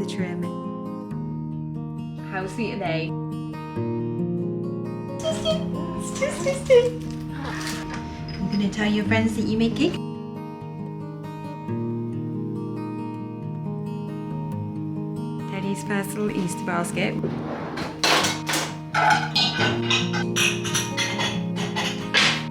the trim. How sweet are they? I'm gonna tell your friends that you make cake. Teddy's first little Easter basket.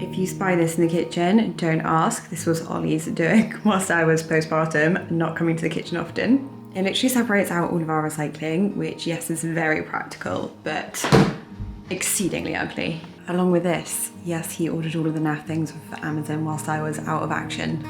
If you spy this in the kitchen, don't ask. This was Ollie's doing whilst I was postpartum, not coming to the kitchen often. It literally separates out all of our recycling, which yes is very practical, but exceedingly ugly. Along with this, yes, he ordered all of the naff things for Amazon whilst I was out of action.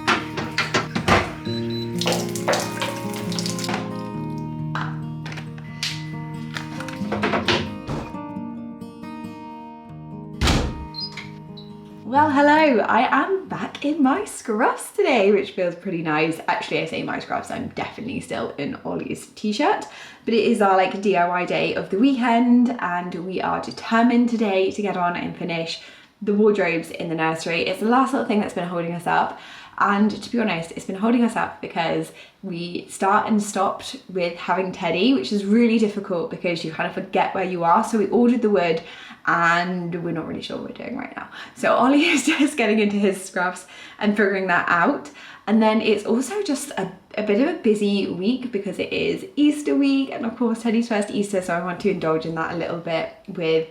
Well, hello, I am back in my scruffs today, which feels pretty nice. Actually, I say my scruffs, I'm definitely still in Ollie's t-shirt, but it is our like DIY day of the weekend, and we are determined today to get on and finish the wardrobes in the nursery. It's the last little thing that's been holding us up. And to be honest, it's been holding us up because we start and stopped with having Teddy, which is really difficult because you kind of forget where you are. So we ordered the wood and we're not really sure what we're doing right now. So Ollie is just getting into his scruffs and figuring that out. And then it's also just a bit of a busy week because it is Easter week, and of course Teddy's first Easter, so I want to indulge in that a little bit with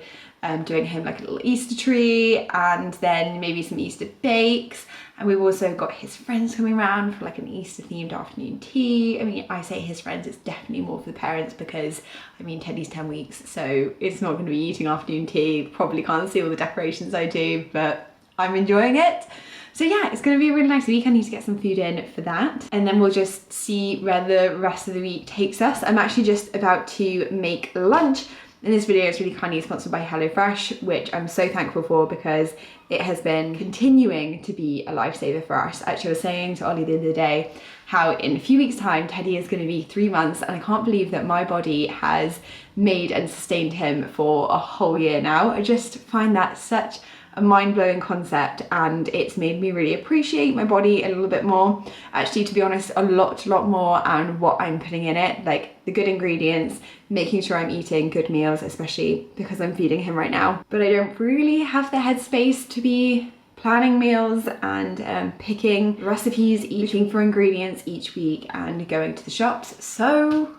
doing him like a little Easter tree and then maybe some Easter bakes. And we've also got his friends coming around for like an Easter themed afternoon tea. I mean, I say his friends, it's definitely more for the parents because I mean, Teddy's 10 weeks, so it's not going to be eating afternoon tea. Probably can't see all the decorations I do, but I'm enjoying it. So yeah, it's going to be a really nice week. I need to get some food in for that. And then we'll just see where the rest of the week takes us. I'm actually just about to make lunch. And this video is really kindly sponsored by HelloFresh, which I'm so thankful for because it has been continuing to be a lifesaver for us. Actually, I was saying to Ollie the other day how in a few weeks' time, Teddy is going to be 3 months, and I can't believe that my body has made and sustained him for a whole year now. I just find that such a mind-blowing concept, and it's made me really appreciate my body a little bit more. Actually, to be honest, a lot more, and what I'm putting in it, like the good ingredients, making sure I'm eating good meals, especially because I'm feeding him right now. But I don't really have the headspace to be planning meals and picking recipes, looking for ingredients each week and going to the shops. So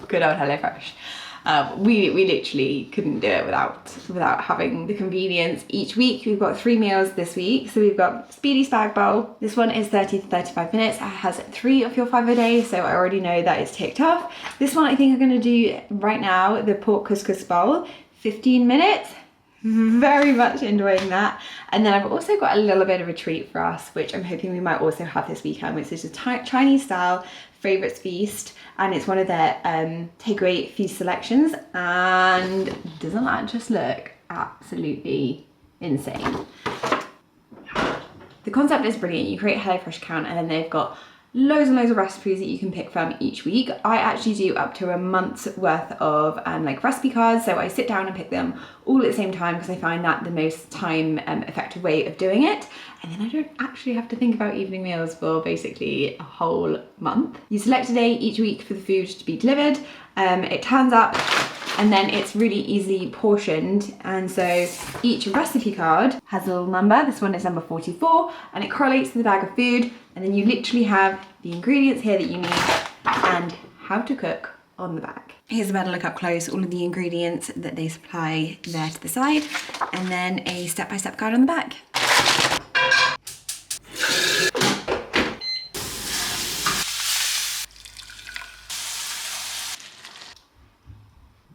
good old HelloFresh. We literally couldn't do it without having the convenience. Each week we've got 3 meals this week. So we've got speedy spag bowl. This one is 30 to 35 minutes. It has 3 of your 5 a day, so I already know that it's ticked off. This one I think I'm going to do right now, the pork couscous bowl, 15 minutes. Very much enjoying that. And then I've also got a little bit of a treat for us, which I'm hoping we might also have this weekend, which is a Chinese style favourites feast, and it's one of their takeaway feast selections. And doesn't that just look absolutely insane? The concept is brilliant. You create a HelloFresh account and then they've got loads and loads of recipes that you can pick from each week. I actually do up to a month's worth of like recipe cards, so I sit down and pick them all at the same time because I find that the most time effective way of doing it, and then I don't actually have to think about evening meals for basically a whole month. You select a day each week for the food to be delivered. It turns up and then it's really easily portioned, and so each recipe card has a little number. This one is number 44 and it correlates to the bag of food, and then you literally have the ingredients here that you need and how to cook on the back. Here's a better look up close, all of the ingredients that they supply there to the side, and then a step-by-step guide on the back.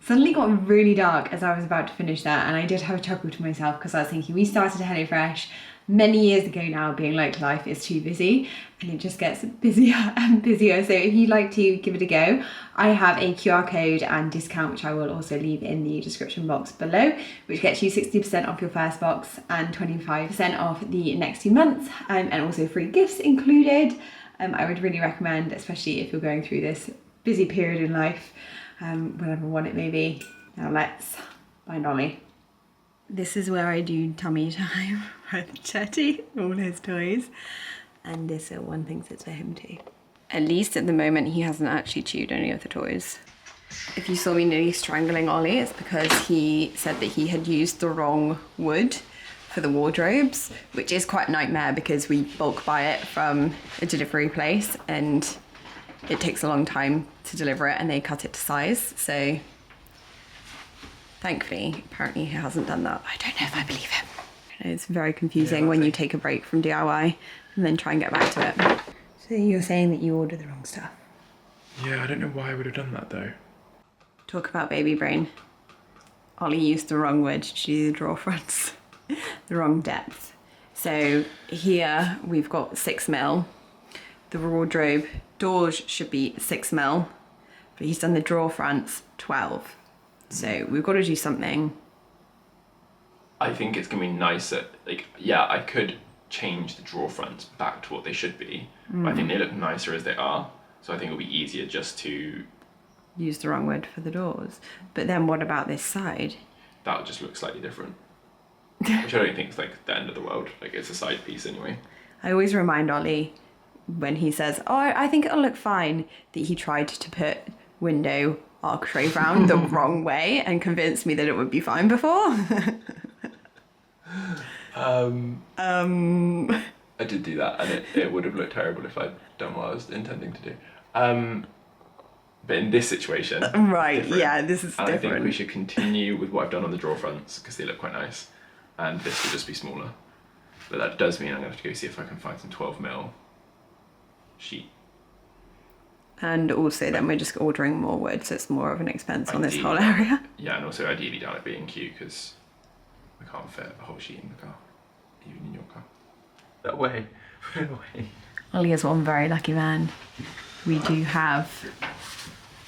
Suddenly got really dark as I was about to finish that, and I did have a chuckle to myself because I was thinking we started HelloFresh many years ago now, being like life is too busy, and it just gets busier and busier. So if you'd like to give it a go, I have a QR code and discount which I will also leave in the description box below, which gets you 60% off your first box and 25% off the next 2 months, and also free gifts included. I would really recommend, especially if you're going through this busy period in life, whatever one it may be. Now let's find Ollie. This is where I do tummy time with Teddy, all his toys, and this one thinks it's for him too. At least at the moment, he hasn't actually chewed any of the toys. If you saw me nearly strangling Ollie, it's because he said that he had used the wrong wood for the wardrobes, which is quite a nightmare because we bulk buy it from a delivery place and it takes a long time to deliver it and they cut it to size. So thankfully, apparently he hasn't done that. I don't know if I believe him. It's very confusing when you take a break from DIY and then try and get back to it. So you're saying that you ordered the wrong stuff? Yeah, I don't know why I would have done that though. Talk about baby brain. Ollie used the wrong wood to do the drawer fronts, the wrong depth. So here we've got 6mm. The wardrobe doors should be 6mm, but he's done the drawer fronts 12. So we've got to do something. I think it's gonna be nicer. Like, yeah, I could change the drawer fronts back to what they should be, but I think they look nicer as they are. So I think it'll be easier just to use the wrong wood for the doors. But then what about this side? That would just look slightly different. Which I don't think is like the end of the world. Like, it's a side piece anyway. I always remind Ollie when he says, oh, I think it'll look fine, that he tried to put window architrave round the wrong way and convinced me that it would be fine before. I did do that, and it would have looked terrible if I'd done what I was intending to do. But in this situation, right, different. Yeah, this is and different. I think we should continue with what I've done on the drawer fronts because they look quite nice, and this will just be smaller. But that does mean I'm going to have to go see if I can find some 12mm sheet. And also then we're just ordering more wood, so it's more of an expense on this whole area. Yeah, and also ideally down at B&Q because we can't fit a whole sheet in the car, even in your car. That way, put it away. Ollie is one very lucky man. We do have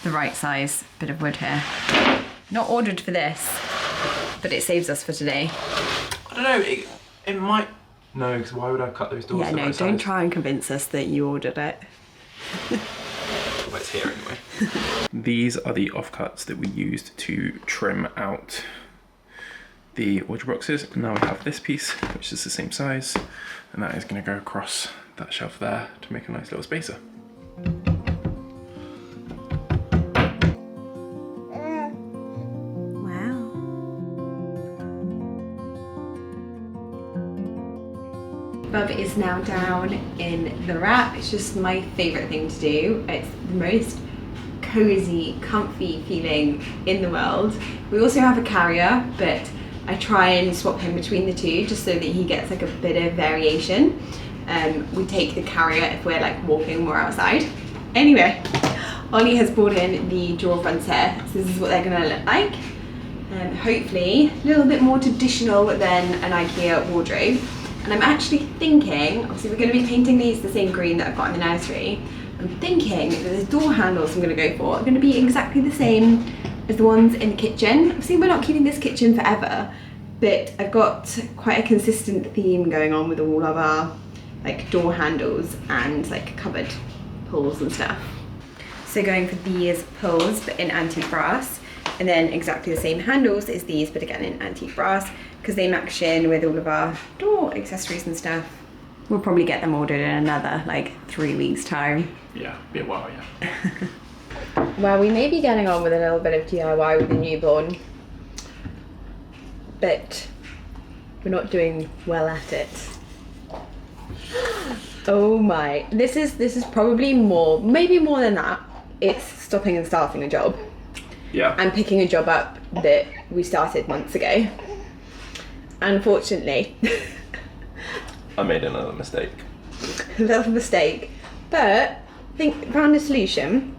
the right size bit of wood here. Not ordered for this, but it saves us for today. I don't know, it might... No, because why would I cut those doors? Yeah, no, don't try and convince us that you ordered it. Well, it's here anyway. These are the offcuts that we used to trim out the wardrobe boxes. Now we have this piece, which is the same size, and that is going to go across that shelf there to make a nice little spacer. Bub is now down in the wrap. It's just my favourite thing to do. It's the most cozy, comfy feeling in the world. We also have a carrier, but I try and swap him between the two just so that he gets like a bit of variation. We take the carrier if we're like walking more outside. Anyway, Ollie has brought in the drawer fronts here. So this is what they're gonna look like. Hopefully a little bit more traditional than an IKEA wardrobe. And I'm actually thinking, obviously we're going to be painting these the same green that I've got in the nursery. I'm thinking that the door handles I'm going to go for are going to be exactly the same as the ones in the kitchen. Obviously we're not keeping this kitchen forever, but I've got quite a consistent theme going on with all of our like door handles and like cupboard pulls and stuff. So going for these pulls but in antique brass, and then exactly the same handles as these but again in antique brass, because they match in with all of our door accessories and stuff. We'll probably get them ordered in another like 3 weeks time. Yeah, be a while, yeah. Well, we may be getting on with a little bit of DIY with the newborn, but we're not doing well at it. Oh my, this is probably more, maybe more than that. It's stopping and starting a job. Yeah. And picking a job up that we started months ago. Unfortunately. I made another mistake. A little mistake. But I think found a solution.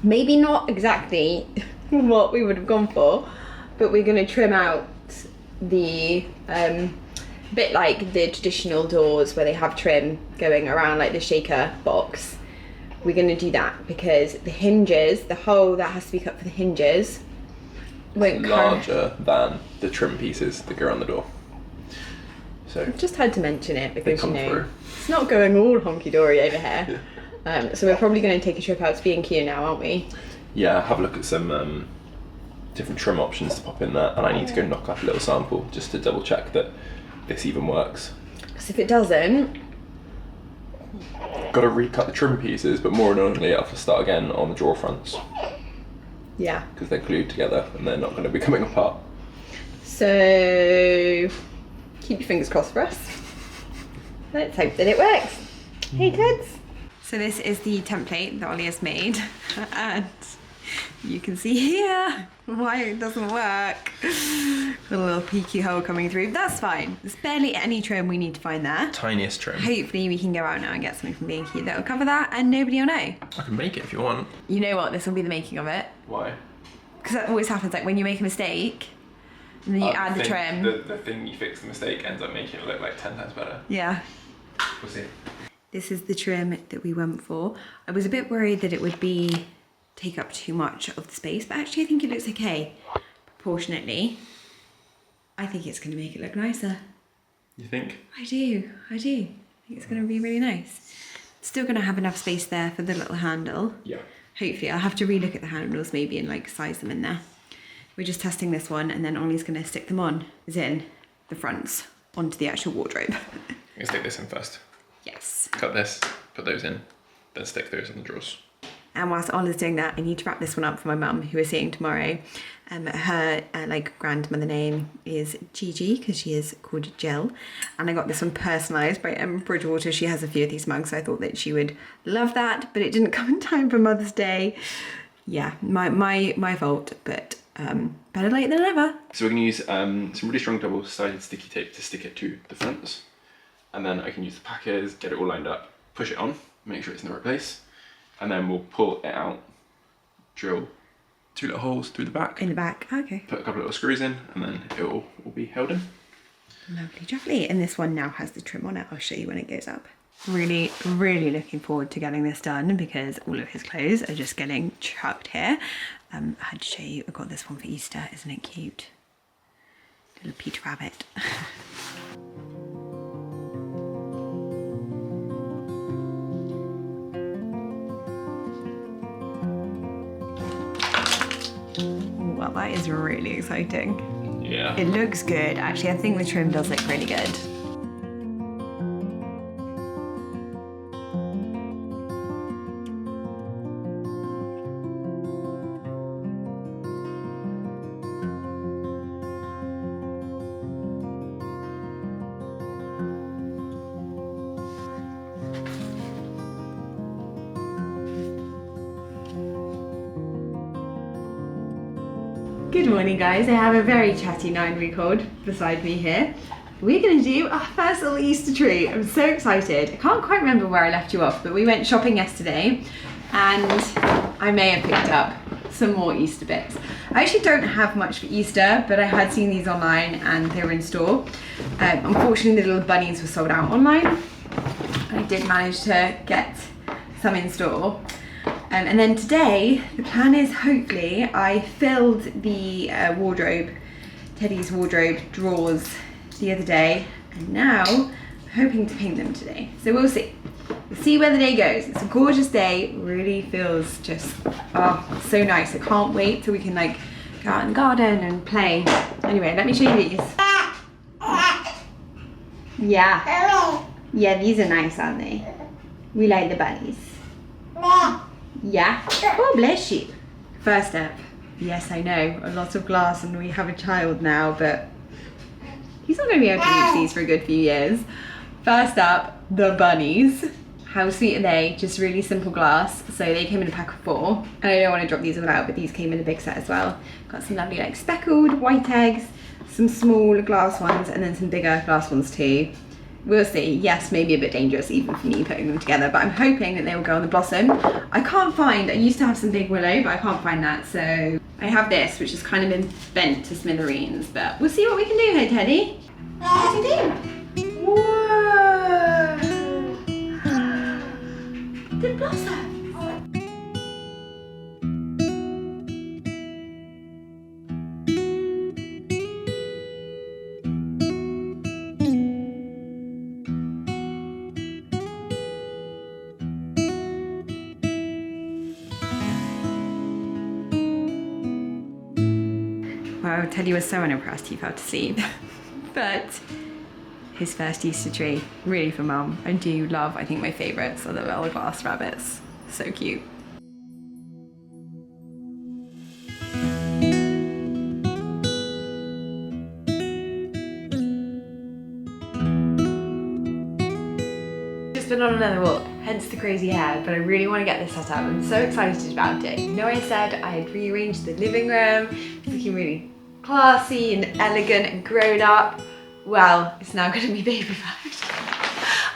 Maybe not exactly what we would have gone for, but we're going to trim out the bit like the traditional doors where they have trim going around like the shaker box. We're going to do that because the hinges, the hole that has to be cut for the hinges, won't larger than the trim pieces that go on the door. So I've just had to mention it because you know through. It's not going all honky-dory over here. So we're probably going to take a trip out to B&Q now, aren't we? Yeah, have a look at some different trim options to pop in there, and I need to go knock up a little sample just to double check that this even works. Because if it doesn't, got to recut the trim pieces, but more annoyingly, I have to start again on the drawer fronts Yeah. because they're glued together and they're not going to be coming apart. So keep your fingers crossed for us. Let's hope that it works. Hey kids. So this is the template that Ollie has made, and you can see here why it doesn't work. A little peeky hole coming through. That's fine. There's barely any trim we need to find there. Tiniest trim. Hopefully we can go out now and get something from B&Q that will cover that, and nobody will know. I can make it if you want. You know what? This will be the making of it. Why? Because that always happens, like when you make a mistake and then you add the trim. The thing you fix the mistake ends up making it look like 10 times better. Yeah. We'll see. This is the trim that we went for. I was a bit worried that it would take up too much of the space, but actually I think it looks okay proportionately. I think it's going to make it look nicer. You think? I do. I think it's going to be really nice. Still going to have enough space there for the little handle. Yeah. Hopefully. I'll have to relook at the handles maybe and like size them in there. We're just testing this one, and then Ollie's going to stick them on, as in the fronts, onto the actual wardrobe. Let's stick this in first. Yes. Cut this, put those in, then stick those in the drawers. And whilst Ollie's doing that, I need to wrap this one up for my mum, who we're seeing tomorrow. Her like grandmother name is Gigi, because she is called Jill. And I got this one personalised by Emma Bridgewater. She has a few of these mugs, so I thought that she would love that, but it didn't come in time for Mother's Day. Yeah, my fault, but better late than never. So we're going to use some really strong double-sided sticky tape to stick it to the fronts. And then I can use the packers, get it all lined up, push it on, make sure it's in the right place. And then we'll pull it out, drill 2 little holes through the back. In the back, okay. Put a couple of little screws in, and then it will be held in. Lovely jubbly. And this one now has the trim on it. I'll show you when it goes up. Really, really looking forward to getting this done, because all of his clothes are just getting chucked here. I had to show you, I got this one for Easter. Isn't it cute? Little Peter Rabbit. Well, that is really exciting. Yeah. It looks good. Actually, I think the trim does look really good. Good morning, guys. I have a very chatty 9-week-old beside me here. We're going to do our first little Easter tree. I'm so excited. I can't quite remember where I left you off, but we went shopping yesterday and I may have picked up some more Easter bits. I actually don't have much for Easter, but I had seen these online and they were in store. Unfortunately, the little bunnies were sold out online. I did manage to get some in store. And then today, the plan is, hopefully, I filled the wardrobe, Teddy's wardrobe drawers the other day, and now I'm hoping to paint them today. So we'll see. We'll see where the day goes. It's a gorgeous day. Really feels just, oh, so nice. I can't wait till we can like go out in the garden and play. Anyway, let me show you these. Yeah. Yeah, these are nice, aren't they? We like the bunnies. Yeah. Oh, bless you. First up. Yes, I know. A lot of glass and we have a child now, but he's not going to be able to reach these for a good few years. First up, the bunnies. How sweet are they? Just really simple glass. So they came in a pack of 4. And I don't want to drop these all out, but these came in a big set as well. Got some lovely like speckled white eggs, some small glass ones, and then some bigger glass ones too. We'll see. Yes, maybe a bit dangerous even for me putting them together, but I'm hoping that they will go on the blossom. I can't find, I used to have some big willow, but I can't find that. So I have this, which has kind of been bent to smithereens, but we'll see what we can do here, Teddy. What do you do? Whoa! The blossom. Wow, Teddy was so unimpressed he fell asleep. But his first Easter tree, really for Mum. I do love, I think my favourites are the little glass rabbits. So cute. Just been on another walk, hence the crazy hair, but I really want to get this set up. I'm so excited about it. You know, I said I had rearranged the living room. It's looking really classy and elegant and grown up. Well, it's now going to be baby-fied.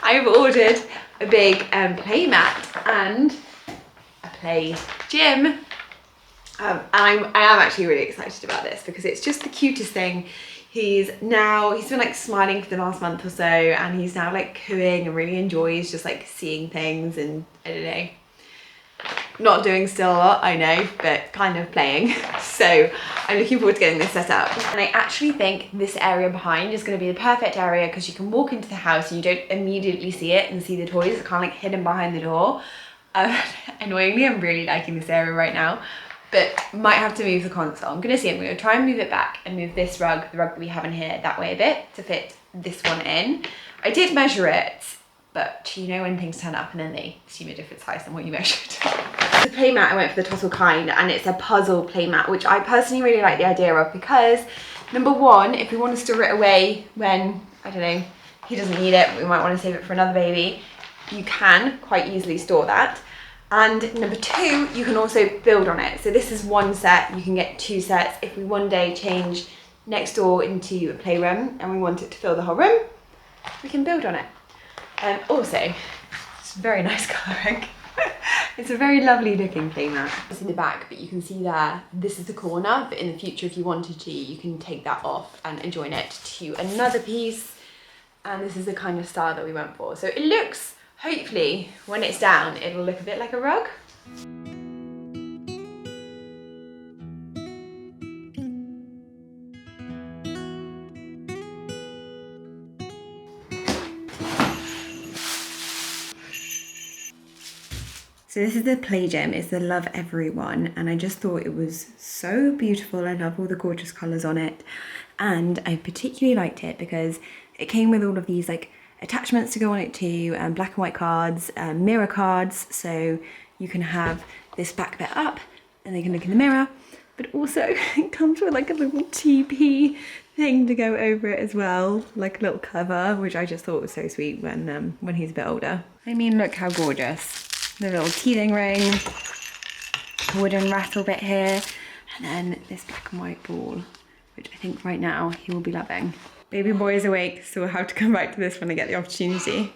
I've ordered a big play mat and a play gym. And I am actually really excited about this because it's just the cutest thing. He's been like smiling for the last month or so, and he's now like cooing and really enjoys just like seeing things and I don't know. Not doing still a lot, I know, but kind of playing. So I'm looking forward to getting this set up. And I actually think this area behind is going to be the perfect area because you can walk into the house and you don't immediately see it and see the toys. It's kind of like hidden behind the door. Annoyingly, I'm really liking this area right now, but might have to move the console. I'm going to see. I'm going to try and move it back and move this rug, the rug that we have in here, that way a bit to fit this one in. I did measure it, but you know when things turn up and then they assume a different size than what you measured. The playmat, I went for the Tossle kind, and it's a puzzle playmat, which I personally really like the idea of because, number one, if we want to store it away when, I don't know, he doesn't need it, we might want to save it for another baby, you can quite easily store that. And number two, you can also build on it. So this is one set, you can get two sets. If we one day change next door into a playroom and we want it to fill the whole room, we can build on it. Also, it's very nice colouring. It's a very lovely looking playmat. It's in the back, but you can see there, this is the corner, but in the future, if you wanted to, you can take that off and join it to another piece. And this is the kind of style that we went for. So it looks, hopefully, when it's down, it'll look a bit like a rug. So this is the play gym, it's the Love Everyone, and I just thought it was so beautiful. I love all the gorgeous colours on it, and I particularly liked it because it came with all of these like attachments to go on it too, black and white cards, mirror cards, so you can have this back bit up and they can look in the mirror, but also it comes with like a little TP thing to go over it as well, like a little cover, which I just thought was so sweet when he's a bit older. I mean, look how gorgeous. The little teething ring, wooden rattle bit here, and then this black and white ball, which I think right now he will be loving. Baby boy is awake, so we'll have to come back to this when I get the opportunity.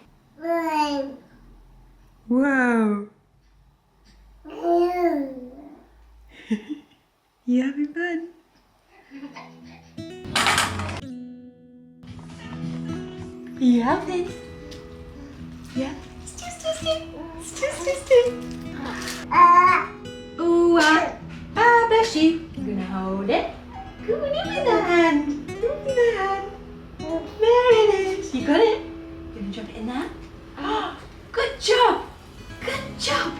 Whoa! You having fun? You having? Yeah. Ooh, bless you. I'm gonna hold it. Come on in with the hand. Come on in the hand. There it is. You got it? You're gonna drop it in there? Oh, good job. Good job.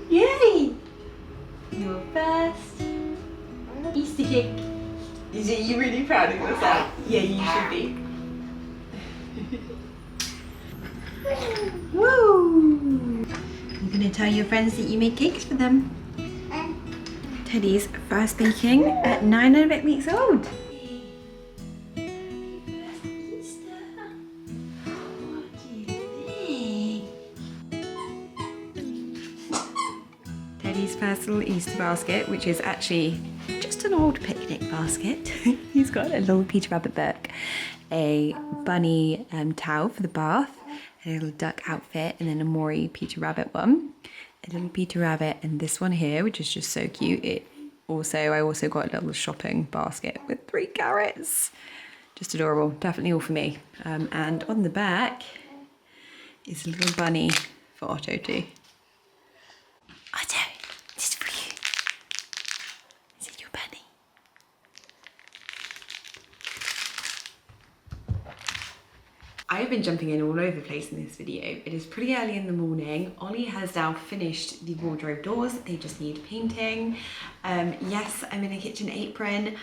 Yay. Your first Easter cake. Are you really proud of yourself? Yeah, you should be. Woo! I'm gonna tell your friends that you made cakes for them. Teddy's first baking at 9 and a bit weeks old. What do you think? Teddy's first little Easter basket, which is actually just an old picnic basket. He's got a little Peter Rabbit book, a bunny towel for the bath, a little duck outfit, and then a Maury Peter Rabbit one, a little Peter Rabbit, and this one here, which is just so cute. I also got a little shopping basket with 3 carrots. Just adorable, definitely all for me. And on the back is a little bunny for Otto too. Otto, this is for you. Is it your bunny? I have been jumping in all over the place in this video. It is pretty early in the morning. Ollie has now finished the wardrobe doors. They just need painting. Yes, I'm in a kitchen apron.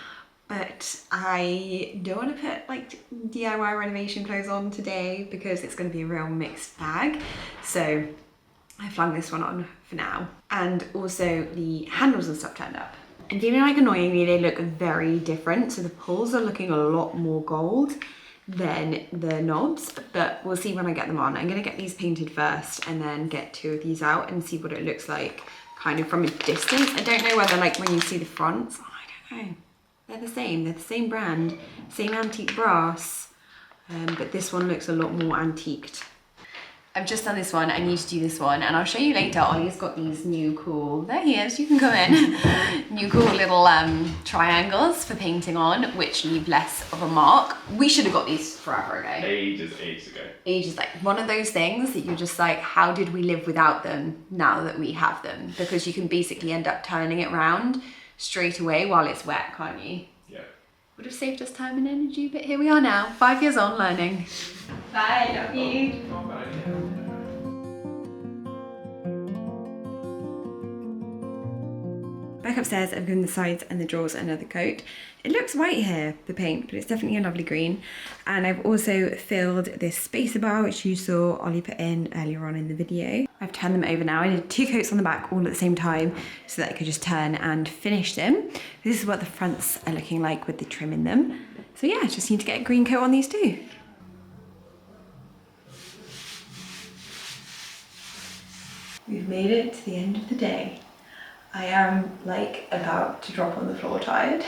but I don't want to put like DIY renovation clothes on today because it's going to be a real mixed bag. So I flung this one on for now. And also the handles and stuff turned up. And feeling like annoyingly they look very different. So the pulls are looking a lot more gold than the knobs, but we'll see when I get them on. I'm going to get these painted first and then get 2 of these out and see what it looks like kind of from a distance. I don't know whether like when you see the fronts, I don't know. They're the same brand, same antique brass, but this one looks a lot more antiqued. I've just done this one, I need to do this one, and I'll show you later. Ollie's got these new cool, there he is, you can come in, new cool little triangles for painting on, which leave less of a mark. We should have got these forever ago. Ages ago. Ages, like one of those things that you're just like, how did we live without them now that we have them? Because you can basically end up turning it round straight away while it's wet, can't you? Yeah. Would have saved us time and energy, but here we are now, 5 years on learning. Bye, love you. Back upstairs, I've given the sides and the drawers another coat. It looks white here, the paint, but it's definitely a lovely green. And I've also filled this spacer bar, which you saw Ollie put in earlier on in the video. I've turned them over now. I did 2 coats on the back all at the same time so that I could just turn and finish them. This is what the fronts are looking like with the trim in them. So yeah, just need to get a green coat on these too. We've made it to the end of the day. I am like about to drop on the floor tired,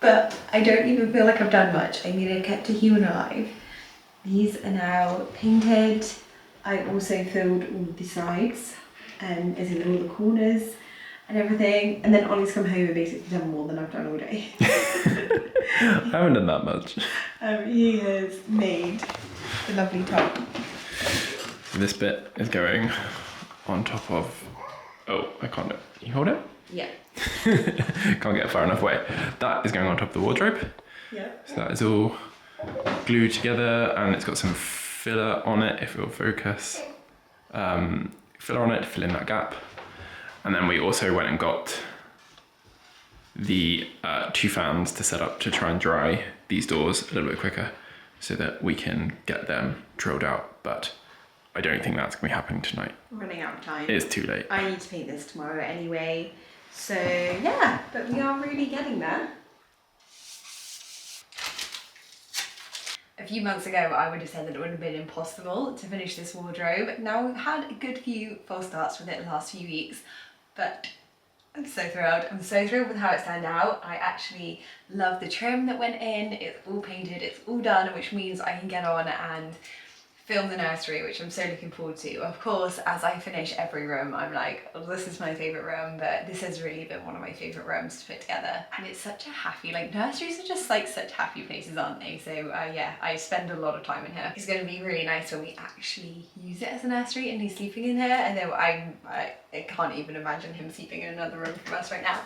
but I don't even feel like I've done much. I mean, I kept a human alive. These are now painted. I also filled all of the sides, as in all the corners and everything. And then Ollie's come home and basically done more than I've done all day. I haven't done that much. He has made the lovely top. This bit is going on top of, oh, I can't do it. Can you hold it? Yeah. Can't get far enough away. That is going on top of the wardrobe. Yeah. So that is all glued together, and it's got some filler on it, if it'll focus. Filler on it to fill in that gap. And then we also went and got the 2 fans to set up to try and dry these doors a little bit quicker so that we can get them drilled out. But I don't think that's gonna be happening tonight. We're running out of time. It's too late. I need to paint this tomorrow anyway. So yeah, but we are really getting there. A few months ago, I would have said that it would have been impossible to finish this wardrobe. Now we've had a good few false starts with it the last few weeks, but I'm so thrilled. I'm so thrilled with how it turned out. I actually love the trim that went in. It's all painted, it's all done, which means I can get on and film the nursery, which I'm so looking forward to. Of course, as I finish every room, I'm like, oh, this is my favourite room, but this has really been one of my favourite rooms to put together. And it's such a happy, like nurseries are just like such happy places, aren't they? So yeah, I spend a lot of time in here. It's going to be really nice when we actually use it as a nursery and he's sleeping in here. And then I can't even imagine him sleeping in another room from us right now.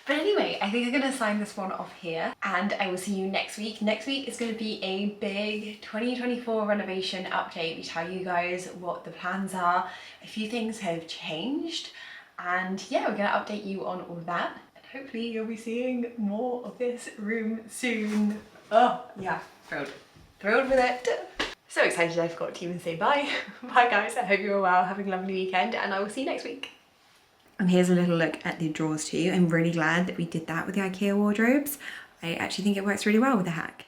But anyway, I think I'm going to sign this one off here and I will see you next week. Next week is going to be a big 2024 renovation update. We tell you guys what the plans are. A few things have changed and yeah, we're going to update you on all of that. And hopefully you'll be seeing more of this room soon. Oh yeah, thrilled. Thrilled with it. So excited I forgot to even say bye. Bye guys, I hope you're well, having a lovely weekend and I will see you next week. And here's a little look at the drawers too. I'm really glad that we did that with the IKEA wardrobes. I actually think it works really well with the hack.